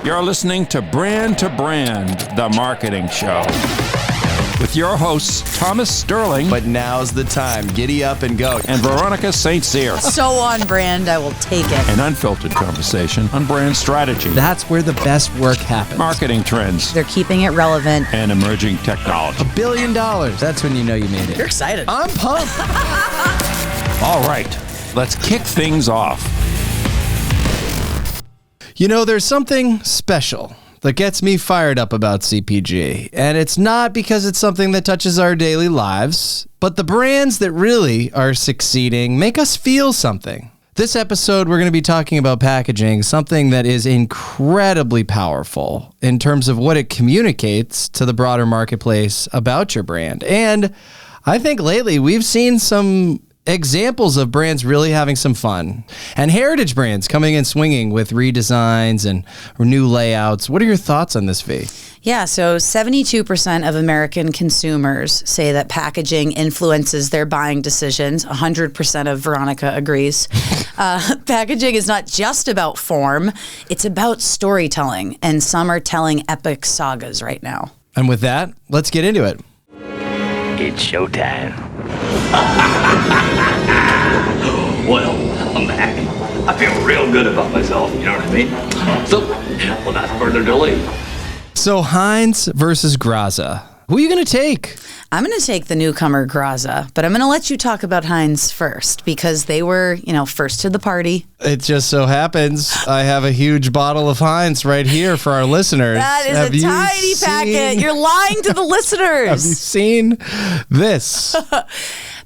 You're listening to Brand, the marketing show. With your hosts, Thomas Sterling. But now's the time. Giddy up and go. And Veronica St. Cyr. So on brand, I will take it. An unfiltered conversation on brand strategy. That's where the best work happens. Marketing trends. They're keeping it relevant. And emerging technology. $1 billion. That's when you know you made it. You're excited. I'm pumped. All right, let's kick things off. You know, there's something special that gets me fired up about CPG. And it's not because it's something that touches our daily lives, but the brands that really are succeeding make us feel something. This episode, we're going to be talking about packaging, something that is incredibly powerful in terms of what it communicates to the broader marketplace about your brand. And I think lately we've seen some examples of brands really having some fun, and heritage brands coming in swinging with redesigns and new layouts. What are your thoughts on this, V? Yeah, so 72% of American consumers say that packaging influences their buying decisions. 100% of Veronica agrees. Packaging is not just about form, it's about storytelling, and some are telling epic sagas right now. And with that, let's get into it. It's showtime. Well, I'm back. I feel real good about myself, you know what I mean? So, without further delay. So Heinz versus Graza. Who are you going to take? I'm going to take the newcomer Graza, but I'm going to let you talk about Heinz first because they were, first to the party. It just so happens I have a huge bottle of Heinz right here for our listeners. That is a tiny packet. You're lying to the listeners. Have you seen this?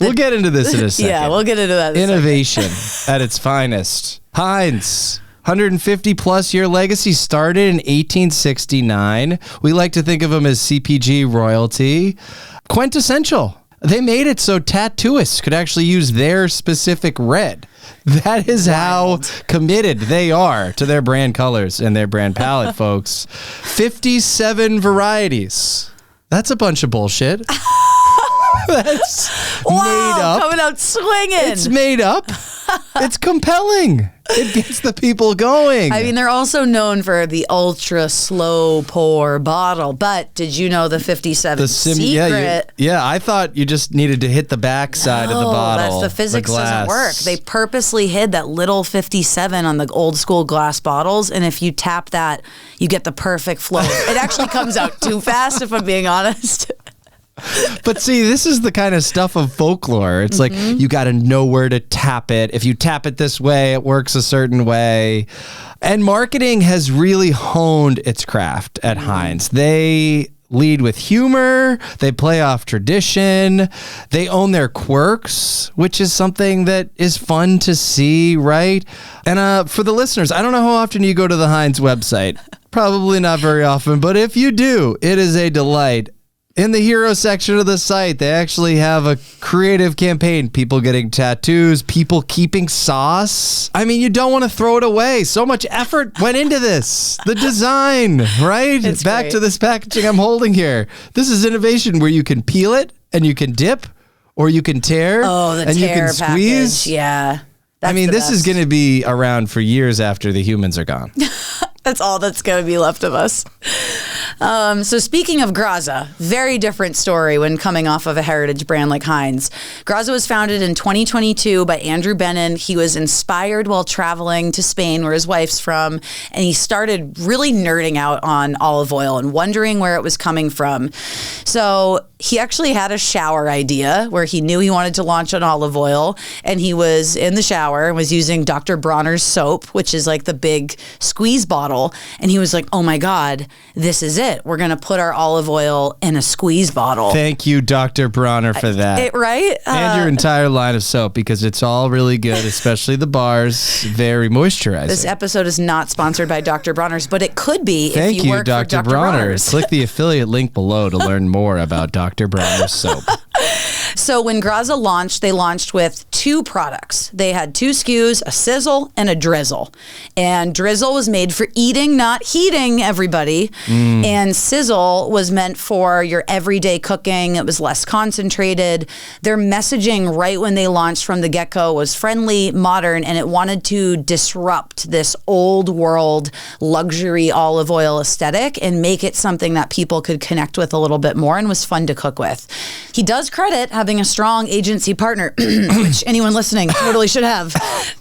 We'll get into this in a second. Yeah, we'll get into that in Innovation at its finest. Heinz. 150 plus year legacy, started in 1869. We like to think of them as CPG royalty. Quintessential. They made it so tattooists could actually use their specific red. That is how committed they are to their brand colors and their brand palette, folks. 57 varieties. That's a bunch of bullshit. That's made up. Coming out swinging. It's made up. It's compelling. It gets the people going. I mean, they're also known for the ultra slow pour bottle. But did you know the 57 secret? Yeah, I thought you just needed to hit the back side of the bottle. The physics doesn't work. They purposely hid that little 57 on the old school glass bottles. And if you tap that, you get the perfect flow. It actually comes out too fast, if I'm being honest. But see, this is the kind of stuff of folklore. It's like you got to know where to tap it. If you tap it this way, it works a certain way. And marketing has really honed its craft at Heinz. They lead with humor. They play off tradition. They own their quirks, which is something that is fun to see, right? And for the listeners, I don't know how often you go to the Heinz website. Probably not very often, but if you do, it is a delight. In the hero section of the site, they actually have a creative campaign. People getting tattoos, people keeping sauce. I mean, you don't want to throw it away. So much effort went into this. The design, right? It's Back great. to this packaging I'm holding here. This is innovation where you can peel it and you can dip or you can tear and you can squeeze. Package. Yeah. I mean, this is going to be around for years after the humans are gone. That's all that's going to be left of us. So speaking of Graza, very different story when coming off of a heritage brand like Heinz. Graza was founded in 2022 by Andrew Benin. He was inspired while traveling to Spain, where his wife's from, and he started really nerding out on olive oil and wondering where it was coming from. So he actually had a shower idea where he knew he wanted to launch on olive oil, and he was in the shower and was using Dr. Bronner's soap, which is like the big squeeze bottle. And he was like, oh my God, this is it. We're going to put our olive oil in a squeeze bottle. Thank you, Dr. Bronner, for that. Right? And your entire line of soap, because it's all really good, especially the bars. Very moisturizing. This episode is not sponsored by Dr. Bronner's, but it could be Thank if you you, work Dr. for Dr. Bronner. Bronner's. Click the affiliate link below to learn more about Dr. Bronner's soap. So when Graza launched, they launched with 2 products. They had 2 SKUs, a sizzle and a drizzle. And drizzle was made for eating, not heating, everybody. And sizzle was meant for your everyday cooking. It was less concentrated. Their messaging right when they launched from the get-go was friendly, modern, and it wanted to disrupt this old world luxury olive oil aesthetic and make it something that people could connect with a little bit more and was fun to cook with. He does credit having a strong agency partner, which anyone listening totally should have.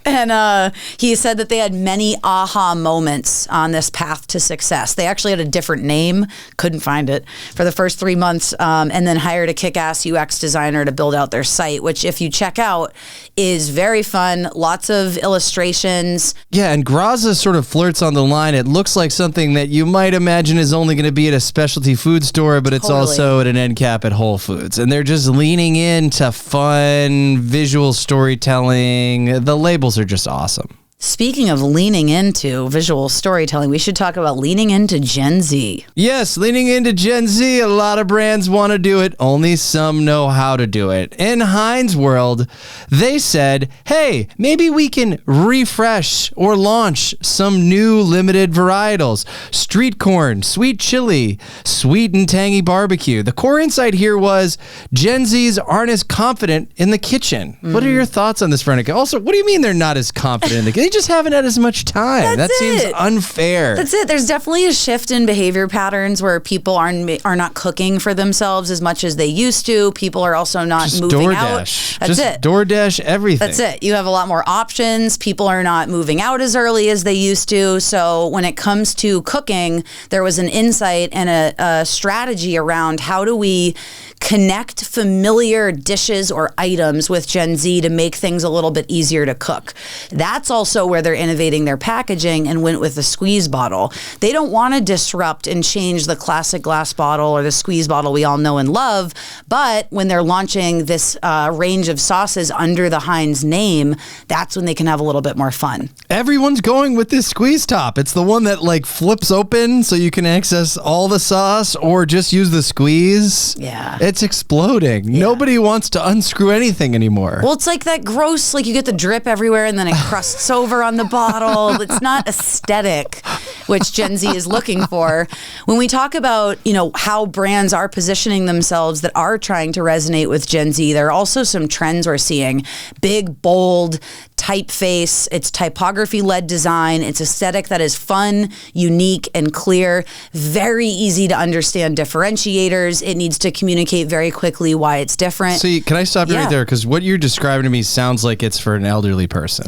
And he said that they had many aha moments on this path to success. They actually had a different name, couldn't find it, for the first 3 months, and then hired a kick-ass UX designer to build out their site, which if you check out is very fun, lots of illustrations. Yeah, and Graza sort of flirts on the line. It looks like something that you might imagine is only going to be at a specialty food store, but it's also at an end cap at Whole Foods. And they're just leaning into fun visual storytelling. The labels are just awesome. Speaking of leaning into visual storytelling, we should talk about leaning into Gen Z. Yes, leaning into Gen Z. A lot of brands want to do it. Only some know how to do it. In Heinz world, they said, hey, maybe we can refresh or launch some new limited varietals. Street corn, sweet chili, sweet and tangy barbecue. The core insight here was Gen Zs aren't as confident in the kitchen. What are your thoughts on this, Veronica? Also, what do you mean they're not as confident in the kitchen? They just haven't had as much time. That seems unfair. That's it. There's definitely a shift in behavior patterns where people are not cooking for themselves as much as they used to. People are also not just moving DoorDash. out. That's just it. DoorDash everything. That's it. You have a lot more options. People are not moving out as early as they used to. So when it comes to cooking, there was an insight and a strategy around how do we connect familiar dishes or items with Gen Z to make things a little bit easier to cook. That's also where they're innovating their packaging and went with the squeeze bottle. They don't want to disrupt and change the classic glass bottle or the squeeze bottle we all know and love, but when they're launching this range of sauces under the Heinz name, that's when they can have a little bit more fun. Everyone's going with this squeeze top. It's the one that like flips open so you can access all the sauce or just use the squeeze. Yeah. It's exploding. Yeah. Nobody wants to unscrew anything anymore. Well, it's like that gross, like you get the drip everywhere and then it crusts over on the bottle. It's not aesthetic, which Gen Z is looking for. When we talk about, how brands are positioning themselves that are trying to resonate with Gen Z, there are also some trends we're seeing. Big, bold, typeface. It's typography-led design. It's aesthetic that is fun, unique, and clear. Very easy to understand differentiators. It needs to communicate very quickly why it's different. See, can I stop you right there? Because what you're describing to me sounds like it's for an elderly person.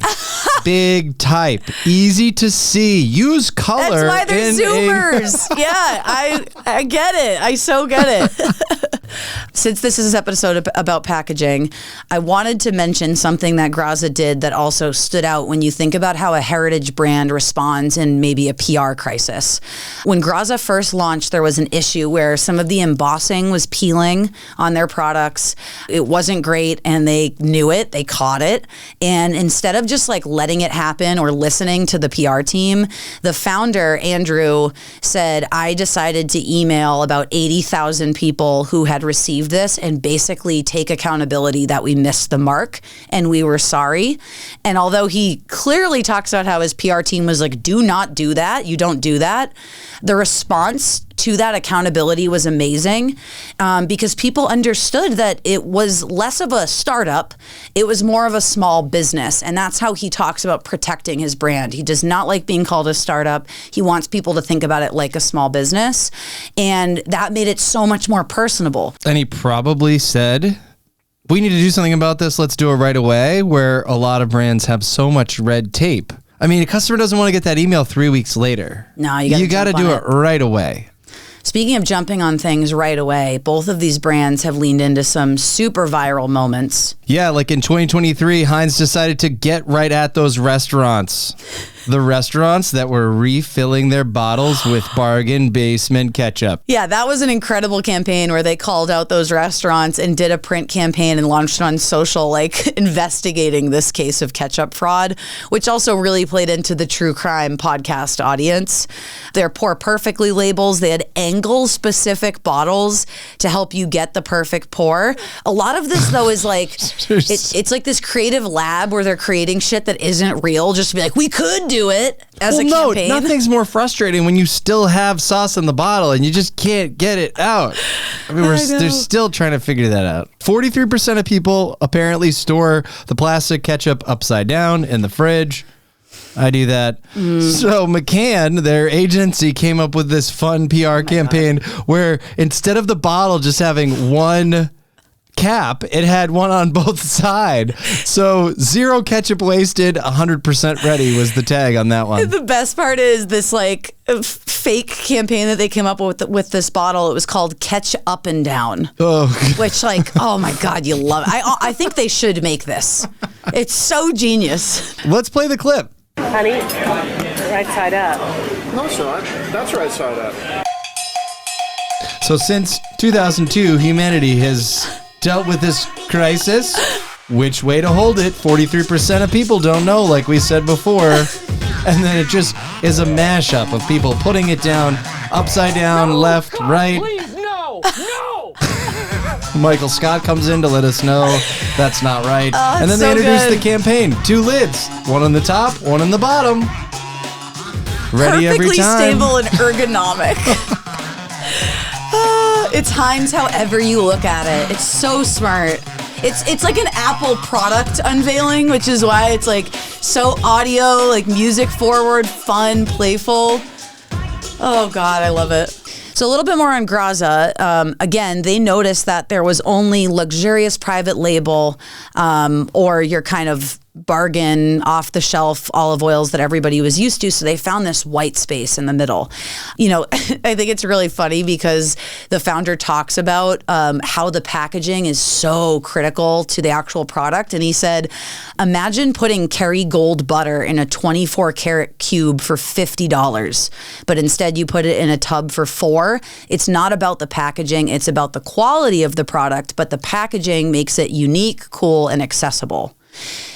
Big type, easy to see, use color. That's why they're Zoomers. I get it. I so get it. Since this is an episode about packaging, I wanted to mention something that Graza did that also stood out when you think about how a heritage brand responds in maybe a PR crisis. When Graza first launched, there was an issue where some of the embossing was peeling on their products. It wasn't great, and they knew it. They caught it. And instead of just like letting it happen or listening to the PR team, the founder, Andrew, said, I decided to email about 80,000 people who had received this and basically take accountability that we missed the mark and we were sorry. And although he clearly talks about how his PR team was like, do not do that, you don't do that, the response to that accountability was amazing because people understood that it was less of a startup, it was more of a small business. And that's how he talks about protecting his brand. He does not like being called a startup. He wants people to think about it like a small business. And that made it so much more personable. And he probably said, we need to do something about this. Let's do it right away, where a lot of brands have so much red tape. I mean, a customer doesn't want to get that email 3 weeks later. No, you got to do it right away. Speaking of jumping on things right away, both of these brands have leaned into some super viral moments Yeah, like in 2023, Heinz decided to get right at those restaurants. The restaurants that were refilling their bottles with bargain basement ketchup. Yeah, that was an incredible campaign where they called out those restaurants and did a print campaign and launched on social, like investigating this case of ketchup fraud, which also really played into the true crime podcast audience. Their Pour Perfectly labels, they had angle-specific bottles to help you get the perfect pour. A lot of this, though, is like, it's like this creative lab where they're creating shit that isn't real, just to be like, we could do it as a campaign. No, nothing's more frustrating when you still have sauce in the bottle and you just can't get it out. I mean, they're still trying to figure that out. 43% of people apparently store the plastic ketchup upside down in the fridge. I do that. So McCann, their agency, came up with this fun PR campaign where instead of the bottle just having one cap, it had one on both sides. So 0 ketchup wasted, 100% ready was the tag on that one. The best part is this like fake campaign that they came up with this bottle. It was called Ketch Up and Down. Oh. Which like, oh my God, you love it. I think they should make this. It's so genius. Let's play the clip. Honey, right side up. No, it's not. That's right side up. So since 2002, humanity has dealt with this crisis. Which way to hold it? 43% of people don't know, like we said before. And then it just is a mashup of people putting it down, upside down, left, God, right. Please, no. Michael Scott comes in to let us know that's not right. And then they introduce the campaign. 2 lids, one on the top, one on the bottom. Ready every time. Perfectly stable and ergonomic. It's Heinz however you look at it. It's so smart. It's like an Apple product unveiling, which is why it's like so audio, like music forward, fun, playful. Oh God, I love it. So a little bit more on Graza. Again, they noticed that there was only luxurious private label or your kind of bargain off-the-shelf olive oils that everybody was used to. So they found this white space in the middle. You know, I think it's really funny because the founder talks about how the packaging is so critical to the actual product. And he said, imagine putting Kerrygold butter in a 24-karat cube for $50, but instead you put it in a tub for $4. It's not about the packaging. It's about the quality of the product, but the packaging makes it unique, cool, and accessible.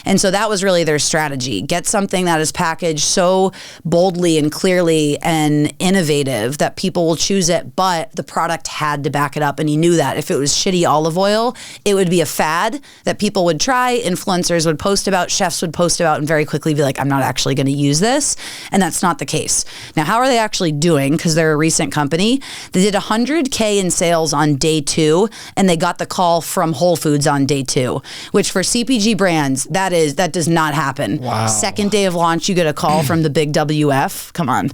And so that was really their strategy. Get something that is packaged so boldly and clearly and innovative that people will choose it, but the product had to back it up. And he knew that if it was shitty olive oil, it would be a fad that people would try, influencers would post about, chefs would post about, and very quickly be like, I'm not actually going to use this. And that's not the case. Now, how are they actually doing? Because they're a recent company. They did 100K in sales on day 2, and they got the call from Whole Foods on day 2, which for CPG brands, that does not happen. Wow. Second day of launch, you get a call from the big WF. Come on.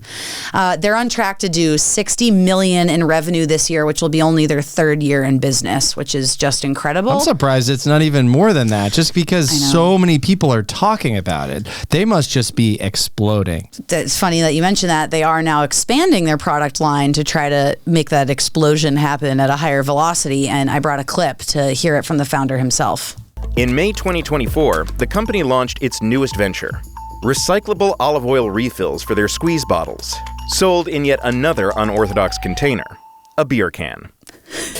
They're on track to do $60 million in revenue this year, which will be only their 3rd year in business, which is just incredible. I'm surprised it's not even more than that, just because so many people are talking about it. They must just be exploding. It's funny that you mentioned that. They are now expanding their product line to try to make that explosion happen at a higher velocity, and I brought a clip to hear it from the founder himself. In May 2024, the company launched its newest venture, recyclable olive oil refills for their squeeze bottles, sold in yet another unorthodox container, a beer can.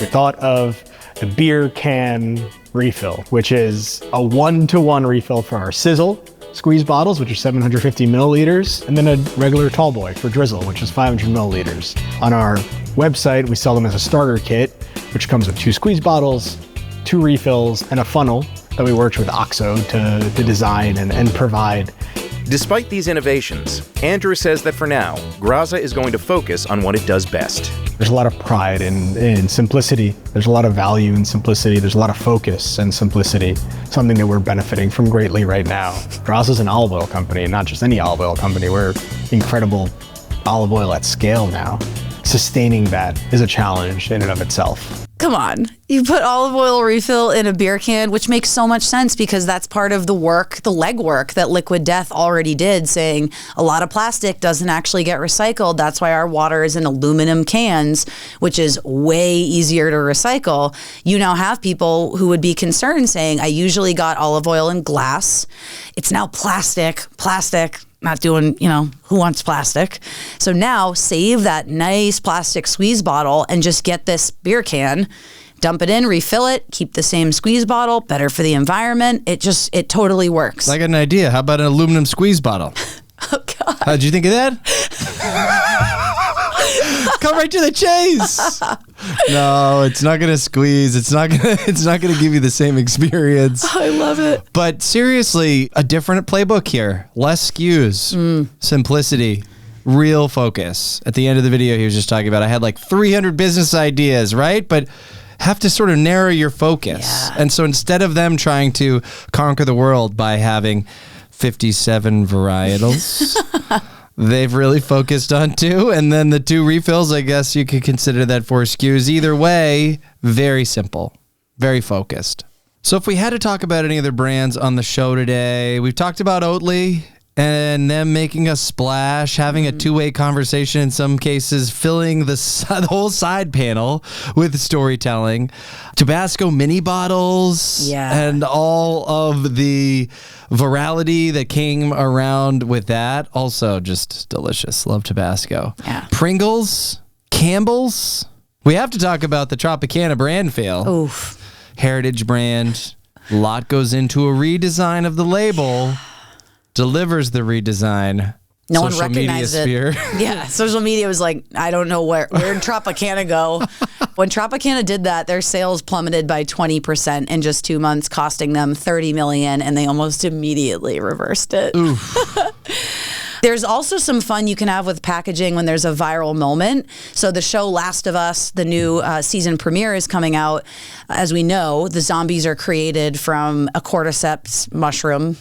We thought of the beer can refill, which is a 1-to-1 refill for our Sizzle squeeze bottles, which are 750 milliliters, and then a regular tall boy for Drizzle, which is 500 milliliters. On our website, we sell them as a starter kit, which comes with 2 squeeze bottles, 2 refills, and a funnel that we worked with OXO to design and provide. Despite these innovations, Andrew says that for now, Graza is going to focus on what it does best. There's a lot of pride in simplicity. There's a lot of value in simplicity. There's a lot of focus and simplicity, something that we're benefiting from greatly right now. Graza is an olive oil company, and not just any olive oil company. We're incredible olive oil at scale now. Sustaining that is a challenge in and of itself. come on. You put olive oil refill in a beer can, which makes so much sense because that's part of the work, the legwork that Liquid Death already did, saying a lot of plastic doesn't actually get recycled. That's why our water is in aluminum cans, which is way easier to recycle. You now have people who would be concerned saying, I usually got olive oil in glass. It's now plastic. Not doing, who wants plastic? So now save that nice plastic squeeze bottle and just get this beer can, dump it in, refill it, keep the same squeeze bottle, better for the environment. It totally works. I got an idea. How about an aluminum squeeze bottle? Oh, God. How'd you think of that? Come right to the chase. No, it's not going to squeeze. It's not going to give you the same experience. I love it. But seriously, a different playbook here. Less SKUs, simplicity, real focus. At the end of the video, he was just talking about, I had like 300 business ideas, right? But have to sort of narrow your focus. Yeah. And so instead of them trying to conquer the world by having 57 varietals, they've really focused on 2. And then the 2 refills, I guess you could consider that 4 SKUs. Either way, very simple, very focused. So if we had to talk about any other brands on the show today, we've talked about Oatly and them making a splash, having a two-way conversation in some cases, filling the whole side panel with storytelling, Tabasco mini bottles, and all of the virality that came around with that. Also just delicious. Love Tabasco. Yeah. Pringles, Campbell's. We have to talk about the Tropicana brand fail. Oof. Heritage brand. A lot goes into a redesign of the label. Delivers the redesign. No one recognized it. Yeah, social media was like, I don't know where'd Tropicana go. When Tropicana did that, their sales plummeted by 20% in just 2 months, costing them $30 million, and they almost immediately reversed it. There's also some fun you can have with packaging when there's a viral moment. So the show Last of Us, the new season premiere is coming out. As we know, the zombies are created from a cordyceps mushroom,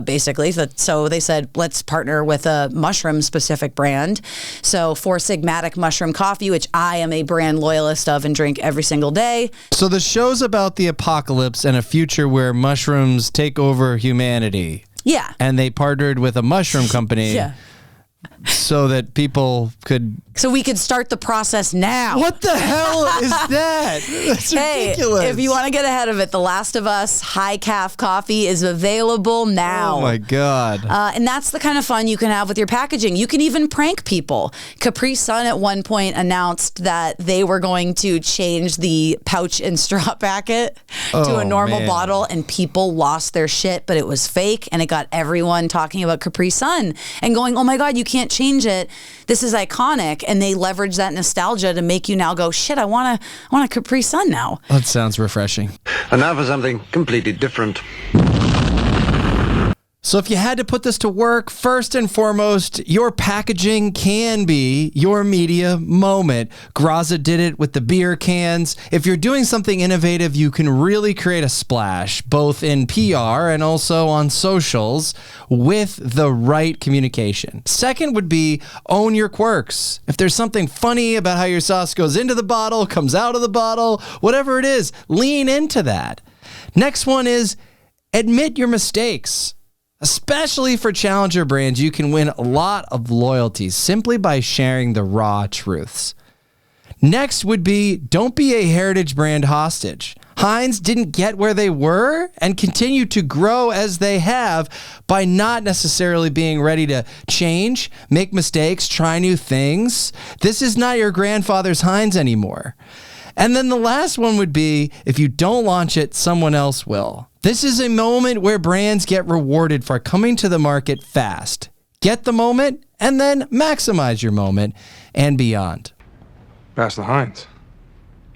basically. So they said, let's partner with a mushroom-specific brand. So Four Sigmatic Mushroom Coffee, which I am a brand loyalist of and drink every single day. So the show's about the apocalypse and a future where mushrooms take over humanity. Yeah. And they partnered with a mushroom company. Yeah. So that people could... So we could start the process now. What the hell is that? That's ridiculous. If you want to get ahead of it, The Last of Us high calf coffee is available now. Oh my God. And that's the kind of fun you can have with your packaging. You can even prank people. Capri Sun at one point announced that they were going to change the pouch and straw packet to a normal bottle, and people lost their shit, but it was fake, and it got everyone talking about Capri Sun and going, oh my God, you can't change it. This is iconic. And they leverage that nostalgia to make you now go, shit, I want a Capri Sun now. That sounds refreshing. And now for something completely different. So if you had to put this to work, first and foremost, your packaging can be your media moment. Graza did it with the beer cans. If you're doing something innovative, you can really create a splash, both in PR and also on socials, with the right communication. Second would be own your quirks. If there's something funny about how your sauce goes into the bottle, comes out of the bottle, whatever it is, lean into that. Next one is admit your mistakes. Especially for challenger brands, you can win a lot of loyalty simply by sharing the raw truths. Next would be, don't be a heritage brand hostage. Heinz didn't get where they were and continue to grow as they have by not necessarily being ready to change, make mistakes, try new things. This is not your grandfather's Heinz anymore. And then the last one would be, if you don't launch it, someone else will. This is a moment where brands get rewarded for coming to the market fast. Get the moment and then maximize your moment and beyond. Pass the Heinz.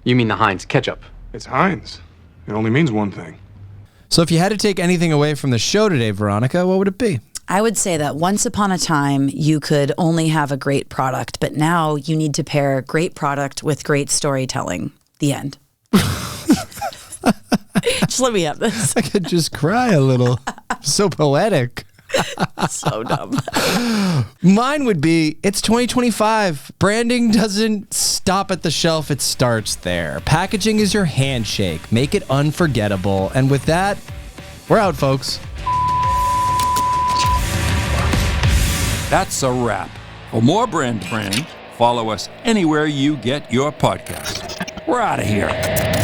You mean the Heinz ketchup? It's Heinz. It only means one thing. So if you had to take anything away from the show today, Veronica, what would it be? I would say that once upon a time, you could only have a great product, but now you need to pair great product with great storytelling. The end. Just let me have this. I could just cry a little. So poetic. So dumb. Mine would be, it's 2025. Branding doesn't stop at the shelf, it starts there. Packaging is your handshake. Make it unforgettable. And with that, we're out, folks. That's a wrap. For more Brand to Brand, follow us anywhere you get your podcasts. We're out of here.